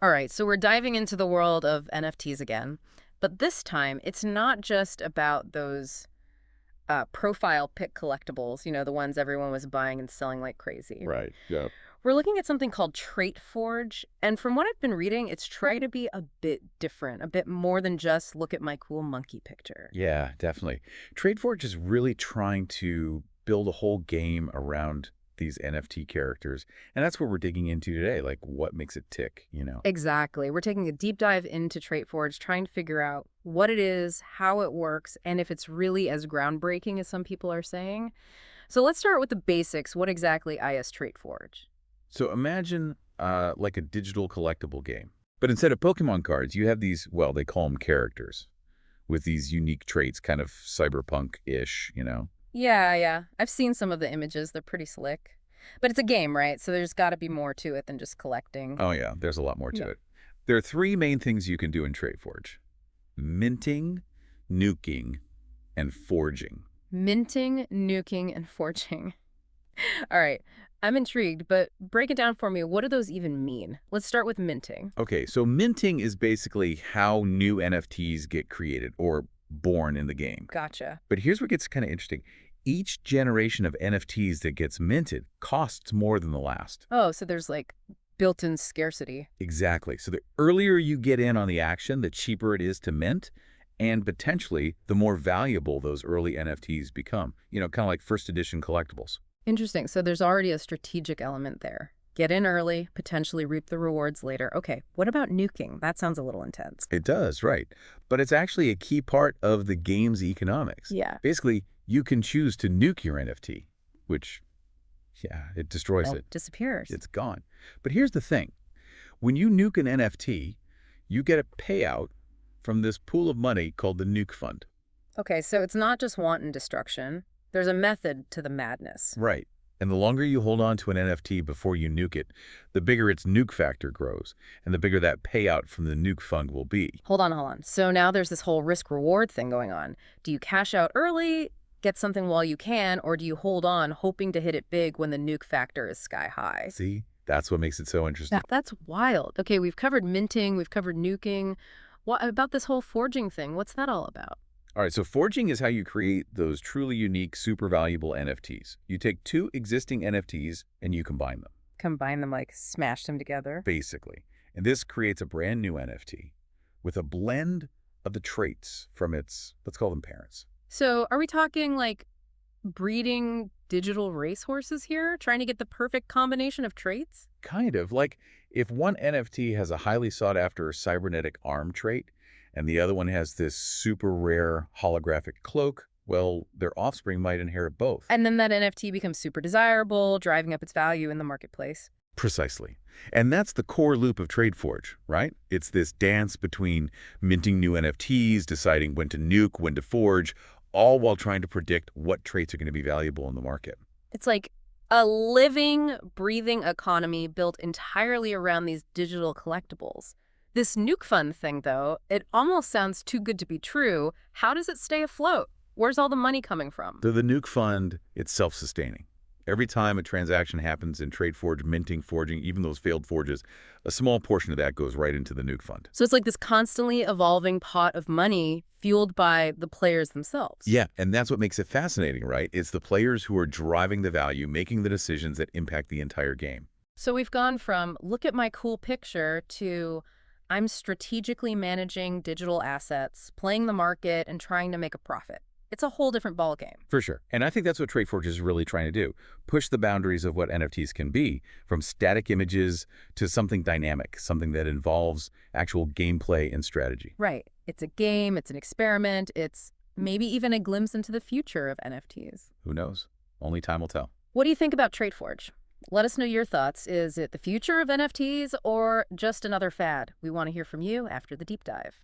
All right, so we're diving into the world of NFTs again. But this time, it's not just about those profile pic collectibles, the ones everyone was buying and selling like crazy. Right. Yeah. We're looking at something called TraitForge, and from what I've been reading, it's trying to be a bit different, a bit more than just look at my cool monkey picture. Yeah, definitely. TradeForge is really trying to build a whole game around these NFT characters. And that's what we're digging into today, like what makes it tick? Exactly. We're taking a deep dive into TraitForge, trying to figure out what it is, how it works, and if it's really as groundbreaking as some people are saying. So let's start with the basics. What exactly is TraitForge? So imagine like a digital collectible game. But instead of Pokemon cards, you have these, well, they call them characters with these unique traits, kind of cyberpunk-ish. Yeah. I've seen some of the images. They're pretty slick. But it's a game, right? So there's got to be more to it than just collecting. Oh, yeah, there's a lot more to Yeah. it. There are three main things you can do in TradeForge: minting, nuking, and forging. Minting, nuking, and forging. All right. I'm intrigued, but break it down for me. What do those even mean? Let's start with minting. Okay, so minting is basically how new NFTs get created or born in the game. Gotcha. But here's what gets kind of interesting. Each generation of NFTs that gets minted costs more than the last. Oh, so there's like built-in scarcity. Exactly. So the earlier you get in on the action, the cheaper it is to mint, and potentially the more valuable those early NFTs become. Kind of like first edition collectibles. Interesting. So there's already a strategic element there. Get in early, potentially reap the rewards later. Okay, what about nuking? That sounds a little intense. It does, right. But it's actually a key part of the game's economics. Yeah. Basically, you can choose to nuke your NFT, which, yeah, it destroys Well, it. disappears. It's gone. But here's the thing. When you nuke an NFT, you get a payout from this pool of money called the nuke-fund. Okay, so it's not just wanton destruction. There's a method to the madness. Right. And the longer you hold on to an NFT before you nuke it, the bigger its nuke factor grows, and the bigger that payout from the nuke fund will be. Hold on. So now there's this whole risk-reward thing going on. Do you cash out early, get something while you can, or do you hold on hoping to hit it big when the nuke factor is sky high? See? That's what makes it so interesting. That's wild. Okay, we've covered minting, we've covered nuking. What about this whole forging thing? What's that all about? All right, so forging is how you create those truly unique, super valuable NFTs. You take two existing NFTs and you combine them, Combine them, like smash them together? basically. And this creates a brand new NFT with a blend of the traits from its, let's call them parents. So are we talking like breeding digital racehorses here? Trying to get the perfect combination of traits? Kind of like if one NFT has a highly sought after cybernetic arm trait and the other one has this super rare holographic cloak, well, their offspring might inherit both. And then that NFT becomes super desirable, driving up its value in the marketplace. Precisely. And that's the core loop of TradeForge, right? It's this dance between minting new NFTs, deciding when to nuke, when to forge, all while trying to predict what traits are going to be valuable in the market. It's like a living, breathing economy built entirely around these digital collectibles. This nuke fund thing, though, it almost sounds too good to be true. How does it stay afloat? Where's all the money coming from? The nuke fund, it's self-sustaining. Every time a transaction happens in TradeForge, minting, forging, even those failed forges, a small portion of that goes right into the nuke fund. So it's like this constantly evolving pot of money fueled by the players themselves. Yeah, and that's what makes it fascinating, right? It's the players who are driving the value, making the decisions that impact the entire game. So we've gone from look at my cool picture to I'm strategically managing digital assets, playing the market, and trying to make a profit. It's a whole different ballgame. For sure. And I think that's what TradeForge is really trying to do. Push the boundaries of what NFTs can be, from static images to something dynamic, something that involves actual gameplay and strategy. Right. It's a game, it's an experiment, it's maybe even a glimpse into the future of NFTs. Who knows? Only time will tell. What do you think about TradeForge? Let us know your thoughts. Is it the future of NFTs or just another fad? We want to hear from you after the deep dive.